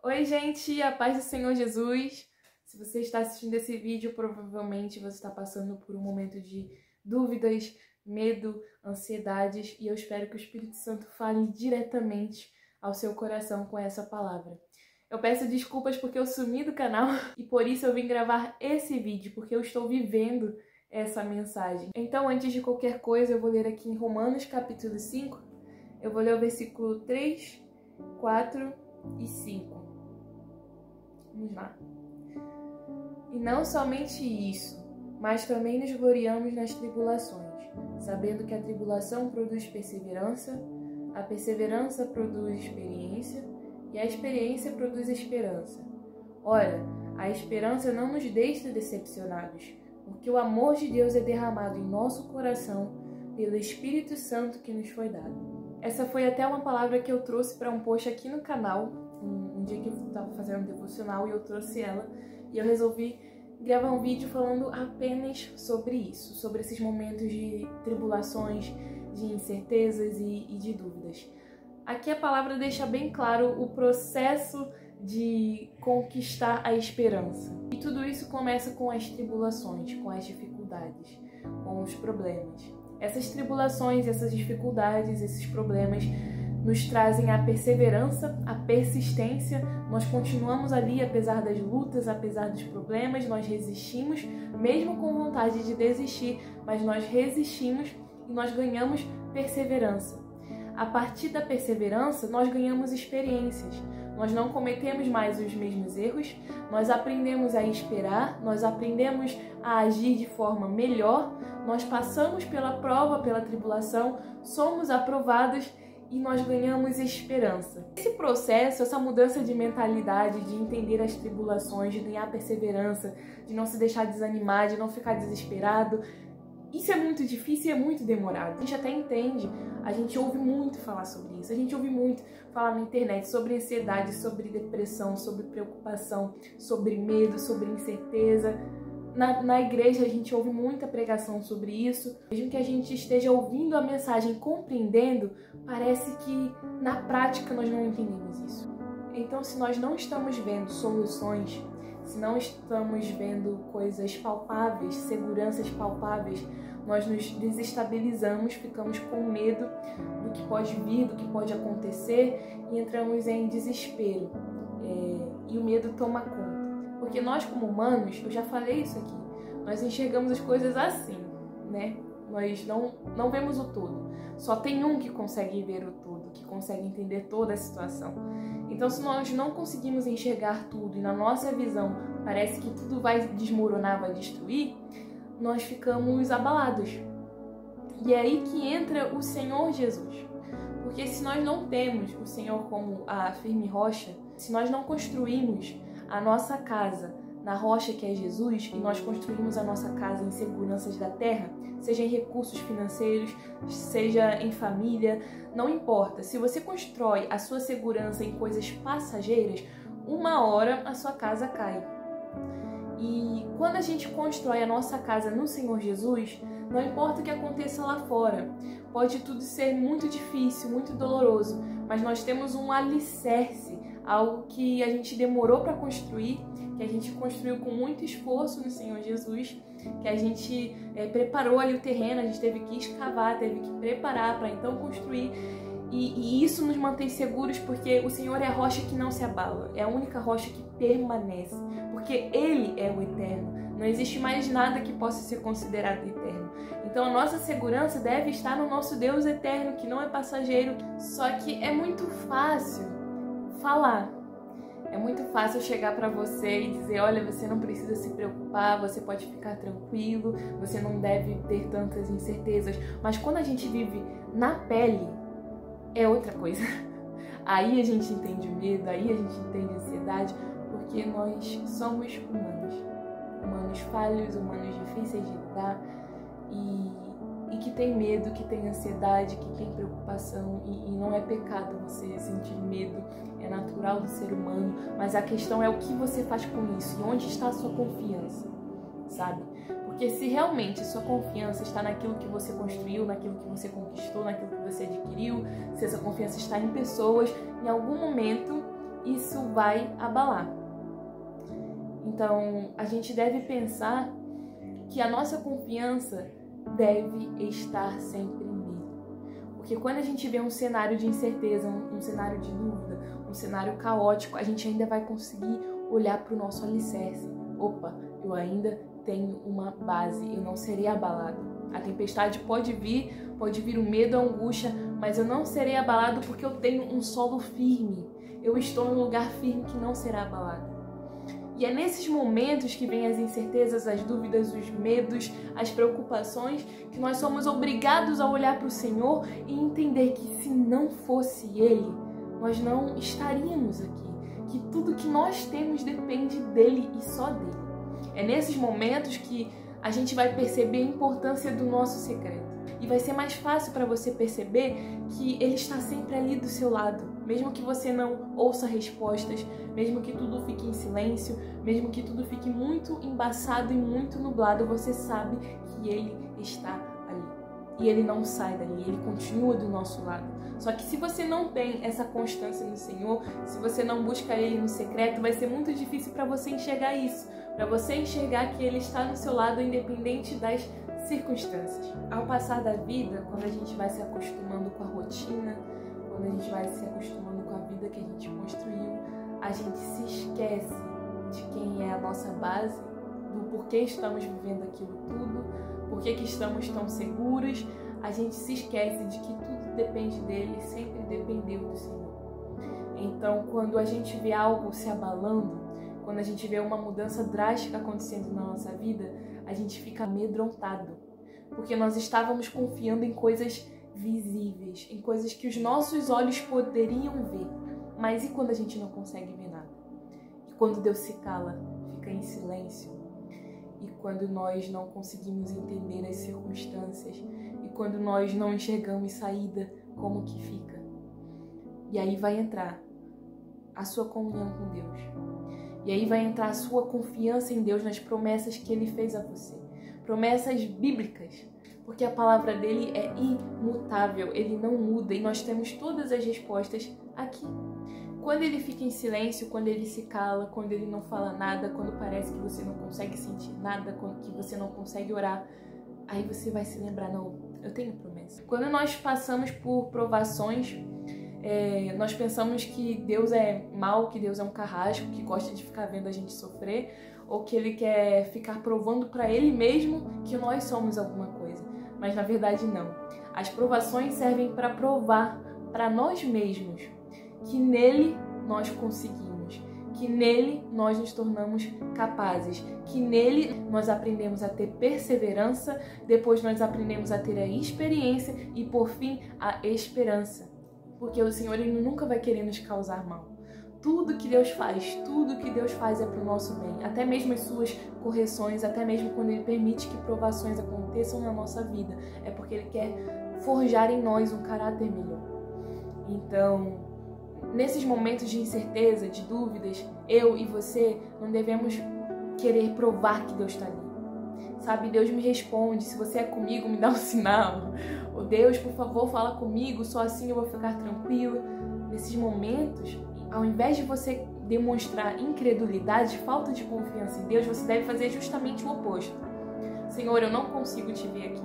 Oi, gente, a paz do Senhor Jesus. Se você está assistindo esse vídeo, provavelmente você está passando por um momento de dúvidas, medo, ansiedades, e eu espero que o Espírito Santo fale diretamente ao seu coração com essa palavra. Eu peço desculpas porque eu sumi do canal e por isso eu vim gravar esse vídeo, porque eu estou vivendo essa mensagem. Então, antes de qualquer coisa, eu vou ler aqui em Romanos capítulo 5, eu vou ler o versículo 3, 4 e 5. Vamos lá. E não somente isso, mas também nos gloriamos nas tribulações, sabendo que a tribulação produz perseverança, a perseverança produz experiência, e a experiência produz esperança. Ora, a esperança não nos deixa decepcionados, porque o amor de Deus é derramado em nosso coração pelo Espírito Santo que nos foi dado. Essa foi até uma palavra que eu trouxe para um post aqui no canal, um dia que eu estava fazendo um devocional e eu trouxe ela, e eu resolvi gravar um vídeo falando apenas sobre isso, sobre esses momentos de tribulações, de incertezas e de dúvidas. Aqui a palavra deixa bem claro o processo de conquistar a esperança. E tudo isso começa com as tribulações, com as dificuldades, com os problemas. Essas tribulações, essas dificuldades, esses problemas nos trazem a perseverança, a persistência. Nós continuamos ali apesar das lutas, apesar dos problemas, nós resistimos, mesmo com vontade de desistir, mas nós resistimos e nós ganhamos perseverança. A partir da perseverança, nós ganhamos experiências. Nós não cometemos mais os mesmos erros, nós aprendemos a esperar, nós aprendemos a agir de forma melhor, nós passamos pela prova, pela tribulação, somos aprovados e nós ganhamos esperança. Esse processo, essa mudança de mentalidade, de entender as tribulações, de ganhar perseverança, de não se deixar desanimar, de não ficar desesperado, isso é muito difícil e é muito demorado. A gente até entende, a gente ouve muito falar sobre isso, a gente ouve muito falar na internet sobre ansiedade, sobre depressão, sobre preocupação, sobre medo, sobre incerteza. Na igreja a gente ouve muita pregação sobre isso. Mesmo que a gente esteja ouvindo a mensagem, compreendendo, parece que na prática nós não entendemos isso. Então, se nós não estamos vendo soluções, se não estamos vendo coisas palpáveis, seguranças palpáveis, nós nos desestabilizamos, ficamos com medo do que pode vir, do que pode acontecer e entramos em desespero. E o medo toma conta. Porque nós, como humanos, eu já falei isso aqui, nós enxergamos as coisas assim, né? Nós não vemos o todo. Só tem um que consegue ver o todo, que consegue entender toda a situação. Então, se nós não conseguimos enxergar tudo e na nossa visão parece que tudo vai desmoronar, vai destruir, nós ficamos abalados. E é aí que entra o Senhor Jesus. Porque se nós não temos o Senhor como a firme rocha, se nós não construímos a nossa casa na rocha que é Jesus, e nós construímos a nossa casa em seguranças da terra, seja em recursos financeiros, seja em família, não importa. Se você constrói a sua segurança em coisas passageiras, uma hora a sua casa cai. E quando a gente constrói a nossa casa no Senhor Jesus, não importa o que aconteça lá fora, pode tudo ser muito difícil, muito doloroso, mas nós temos um alicerce, algo que a gente demorou para construir, que a gente construiu com muito esforço no Senhor Jesus, que a gente preparou ali o terreno, a gente teve que escavar, teve que preparar para então construir. E isso nos mantém seguros porque o Senhor é a rocha que não se abala, é a única rocha que permanece, porque Ele é o eterno. Não existe mais nada que possa ser considerado eterno. Então a nossa segurança deve estar no nosso Deus eterno, que não é passageiro. Só que é muito fácil falar. É muito fácil chegar para você e dizer, olha, você não precisa se preocupar, você pode ficar tranquilo, você não deve ter tantas incertezas. Mas quando a gente vive na pele, é outra coisa. Aí a gente entende o medo, aí a gente entende a ansiedade, porque nós somos humanos. Humanos falhos, humanos difíceis de lidar e que tem medo, que tem ansiedade, que tem preocupação e não é pecado você sentir medo, é natural do ser humano, mas a questão é o que você faz com isso e onde está a sua confiança, sabe? Porque se realmente sua confiança está naquilo que você construiu, naquilo que você conquistou, naquilo que você adquiriu, se essa confiança está em pessoas, em algum momento isso vai abalar. Então, a gente deve pensar que a nossa confiança deve estar sempre nele. Porque quando a gente vê um cenário de incerteza, um cenário de dúvida, um cenário caótico, a gente ainda vai conseguir olhar para o nosso alicerce. Opa, eu ainda tenho uma base, eu não serei abalado. A tempestade pode vir o medo, a angústia, mas eu não serei abalado porque eu tenho um solo firme. Eu estou em um lugar firme que não será abalado. E é nesses momentos que vêm as incertezas, as dúvidas, os medos, as preocupações, que nós somos obrigados a olhar para o Senhor e entender que se não fosse Ele, nós não estaríamos aqui. Que tudo que nós temos depende dele e só dele. É nesses momentos que a gente vai perceber a importância do nosso secreto. E vai ser mais fácil para você perceber que Ele está sempre ali do seu lado. Mesmo que você não ouça respostas, mesmo que tudo fique em silêncio, mesmo que tudo fique muito embaçado e muito nublado, você sabe que Ele está ali. E Ele não sai dali, Ele continua do nosso lado. Só que se você não tem essa constância no Senhor, se você não busca Ele no secreto, vai ser muito difícil para você enxergar isso. Para você enxergar que Ele está no seu lado independente das circunstâncias. Ao passar da vida, quando a gente vai se acostumando com a rotina, quando a gente vai se acostumando com a vida que a gente construiu, a gente se esquece de quem é a nossa base, do porquê estamos vivendo aquilo tudo, porquê que estamos tão seguros. A gente se esquece de que tudo depende dele, sempre dependeu do Senhor. Então, quando a gente vê algo se abalando, quando a gente vê uma mudança drástica acontecendo na nossa vida, a gente fica amedrontado, porque nós estávamos confiando em coisas visíveis, em coisas que os nossos olhos poderiam ver. Mas e quando a gente não consegue ver nada? E quando Deus se cala, fica em silêncio? E quando nós não conseguimos entender as circunstâncias? E quando nós não enxergamos saída, como que fica? E aí vai entrar a sua comunhão com Deus. E aí vai entrar a sua confiança em Deus, nas promessas que Ele fez a você. Promessas bíblicas, porque a palavra dele é imutável, Ele não muda e nós temos todas as respostas aqui. Quando Ele fica em silêncio, quando Ele se cala, quando Ele não fala nada, quando parece que você não consegue sentir nada, quando que você não consegue orar, aí você vai se lembrar, não, eu tenho promessa. Quando nós passamos por provações, nós pensamos que Deus é mau, que Deus é um carrasco, que gosta de ficar vendo a gente sofrer, ou que Ele quer ficar provando para Ele mesmo que nós somos alguma coisa. Mas na verdade não. As provações servem para provar para nós mesmos que nele nós conseguimos, que nele nós nos tornamos capazes, que nele nós aprendemos a ter perseverança, depois nós aprendemos a ter a experiência e por fim a esperança. Porque o Senhor, Ele nunca vai querer nos causar mal. Tudo que Deus faz é para o nosso bem. Até mesmo as suas correções, até mesmo quando Ele permite que provações aconteçam na nossa vida, é porque Ele quer forjar em nós um caráter melhor. Então, nesses momentos de incerteza, de dúvidas, eu e você não devemos querer provar que Deus está ali. Sabe, Deus me responde, se você é comigo, me dá um sinal. Ou Deus, por favor, fala comigo, só assim eu vou ficar tranquilo. Nesses momentos, ao invés de você demonstrar incredulidade, falta de confiança em Deus, você deve fazer justamente o oposto. Senhor, eu não consigo te ver aqui.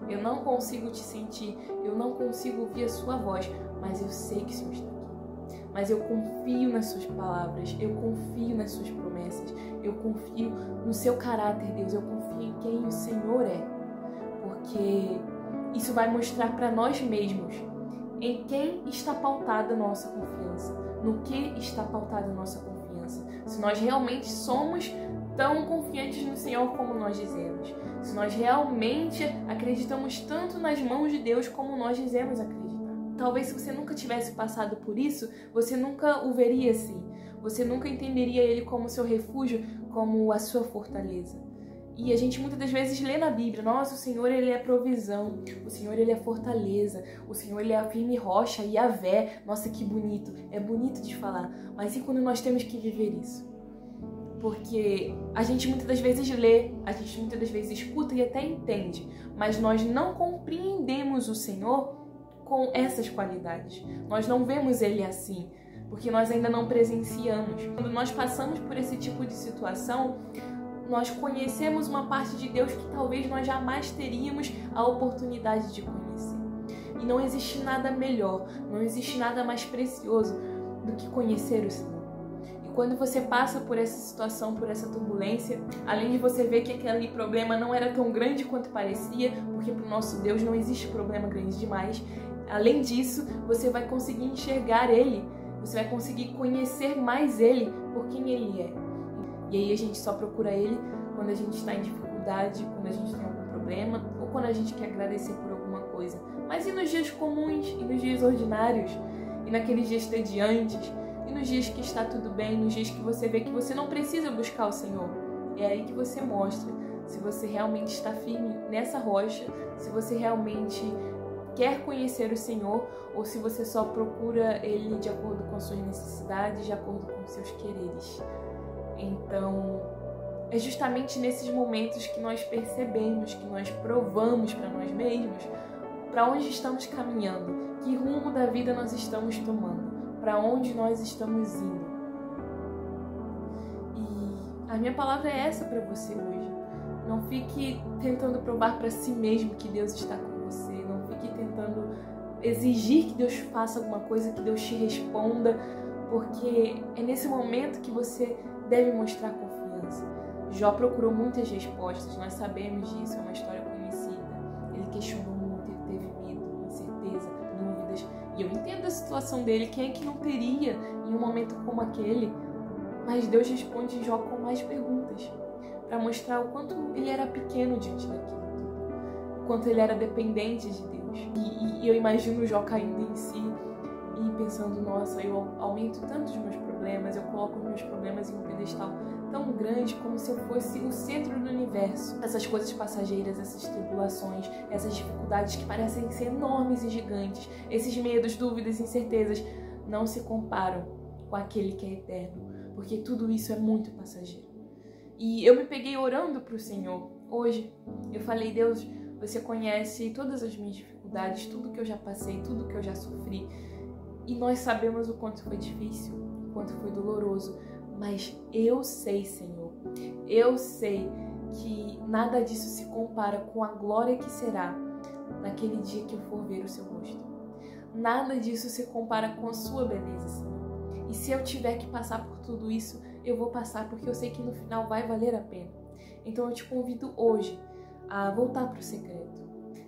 Eu não consigo te sentir. Eu não consigo ouvir a sua voz. Mas eu sei que o Senhor está aqui. Mas eu confio nas suas palavras. Eu confio nas suas promessas. Eu confio no seu caráter, Deus. Eu confio em quem o Senhor é. Porque isso vai mostrar para nós mesmos em quem está pautada a nossa confiança, no que está pautada a nossa confiança. Se nós realmente somos tão confiantes no Senhor como nós dizemos, se nós realmente acreditamos tanto nas mãos de Deus como nós dizemos acreditar. Talvez se você nunca tivesse passado por isso, você nunca o veria assim. Você nunca entenderia Ele como seu refúgio, como a sua fortaleza. E a gente muitas das vezes lê na Bíblia, nossa, o Senhor, Ele é provisão, o Senhor, Ele é fortaleza, o Senhor, Ele é a firme rocha, Yahvé, nossa, que bonito, é bonito de falar, mas e quando nós temos que viver isso? Porque a gente muitas das vezes lê, a gente muitas das vezes escuta e até entende, mas nós não compreendemos o Senhor com essas qualidades, nós não vemos Ele assim. porque nós ainda não presenciamos. Quando nós passamos por esse tipo de situação, nós conhecemos uma parte de Deus que talvez nós jamais teríamos a oportunidade de conhecer. E não existe nada melhor, não existe nada mais precioso do que conhecer o Senhor. E quando você passa por essa situação, por essa turbulência, além de você ver que aquele problema não era tão grande quanto parecia, porque para o nosso Deus não existe problema grande demais, além disso, você vai conseguir enxergar Ele, você vai conseguir conhecer mais Ele por quem Ele é. E aí a gente só procura Ele quando a gente está em dificuldade, quando a gente tem algum problema, ou quando a gente quer agradecer por alguma coisa. Mas e nos dias comuns, e nos dias ordinários, e naqueles dias tediantes, e nos dias que está tudo bem, nos dias que você vê que você não precisa buscar o Senhor? É aí que você mostra se você realmente está firme nessa rocha, se você realmente quer conhecer o Senhor, ou se você só procura Ele de acordo com as suas necessidades, de acordo com os seus quereres. Então, é justamente nesses momentos que nós percebemos, que nós provamos para nós mesmos para onde estamos caminhando, que rumo da vida nós estamos tomando, para onde nós estamos indo. E a minha palavra é essa para você hoje. Não fique tentando provar para si mesmo que Deus está com você, não fique tentando exigir que Deus faça alguma coisa, que Deus te responda, porque é nesse momento que você deve mostrar confiança. Jó procurou muitas respostas, nós sabemos disso, é uma história conhecida. Ele questionou muito, ele teve medo, incerteza, dúvidas. E eu entendo a situação dele, quem é que não teria em um momento como aquele? Mas Deus responde Jó com mais perguntas, para mostrar o quanto ele era pequeno diante daquilo tudo, o quanto ele era dependente de Deus. E eu imagino Jó caindo em si e pensando, nossa, eu aumento tanto os meus problemas, eu coloco os meus problemas em um pedestal tão grande como se eu fosse o centro do universo. Essas coisas passageiras, essas tribulações, essas dificuldades que parecem ser enormes e gigantes, esses medos, dúvidas, incertezas, não se comparam com aquele que é eterno, porque tudo isso é muito passageiro. E eu me peguei orando para o Senhor hoje. Eu falei, Deus, você conhece todas as minhas dificuldades, tudo que eu já passei, tudo que eu já sofri. E nós sabemos o quanto foi difícil, o quanto foi doloroso. Mas eu sei, Senhor, eu sei que nada disso se compara com a glória que será naquele dia que eu for ver o seu rosto. Nada disso se compara com a sua beleza, Senhor. E se eu tiver que passar por tudo isso, eu vou passar, porque eu sei que no final vai valer a pena. Então eu te convido hoje a voltar para o secreto,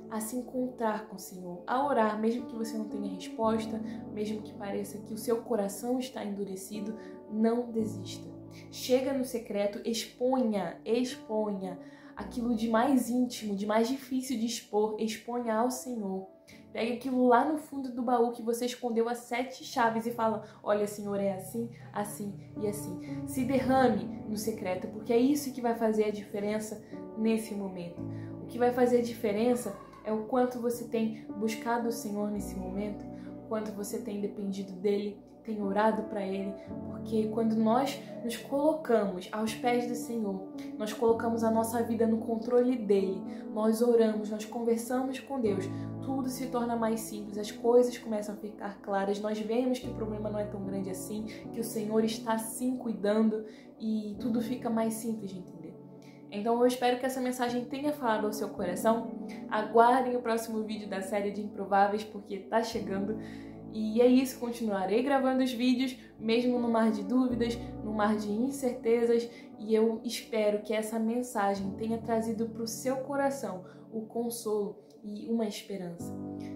a se encontrar com o Senhor, a orar, mesmo que você não tenha resposta, mesmo que pareça que o seu coração está endurecido, não desista. Chega no secreto, exponha aquilo de mais íntimo, de mais difícil de expor, exponha ao Senhor. Pegue aquilo lá no fundo do baú que você escondeu as 7 chaves e fala, olha, Senhor, é assim, assim e assim. Se derrame no secreto, porque é isso que vai fazer a diferença nesse momento. O que vai fazer a diferença é o quanto você tem buscado o Senhor nesse momento, o quanto você tem dependido dEle, tem orado para Ele, porque quando nós nos colocamos aos pés do Senhor, nós colocamos a nossa vida no controle dEle, nós oramos, nós conversamos com Deus, tudo se torna mais simples, as coisas começam a ficar claras, nós vemos que o problema não é tão grande assim, que o Senhor está sim cuidando e tudo fica mais simples de entender. Então eu espero que essa mensagem tenha falado ao seu coração. Aguardem o próximo vídeo da série de Improváveis, porque tá chegando. E é isso, continuarei gravando os vídeos, mesmo no mar de dúvidas, no mar de incertezas, e eu espero que essa mensagem tenha trazido para o seu coração o consolo e uma esperança.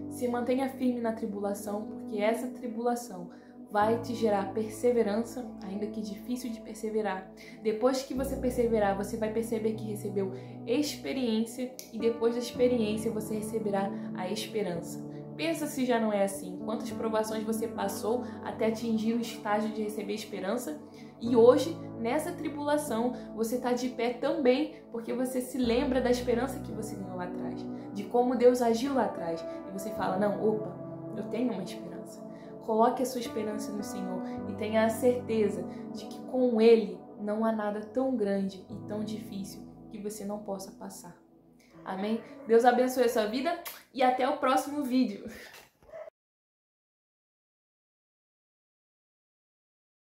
Se mantenha firme na tribulação, porque essa tribulação vai te gerar perseverança, ainda que difícil de perseverar. Depois que você perseverar, você vai perceber que recebeu experiência, e depois da experiência você receberá a esperança. Pensa se já não é assim. Quantas provações você passou até atingir o estágio de receber esperança? E hoje, nessa tribulação, você está de pé também porque você se lembra da esperança que você ganhou lá atrás, de como Deus agiu lá atrás. E você fala, não, opa, eu tenho uma esperança. Coloque a sua esperança no Senhor e tenha a certeza de que com Ele não há nada tão grande e tão difícil que você não possa passar. Amém? Deus abençoe a sua vida e até o próximo vídeo.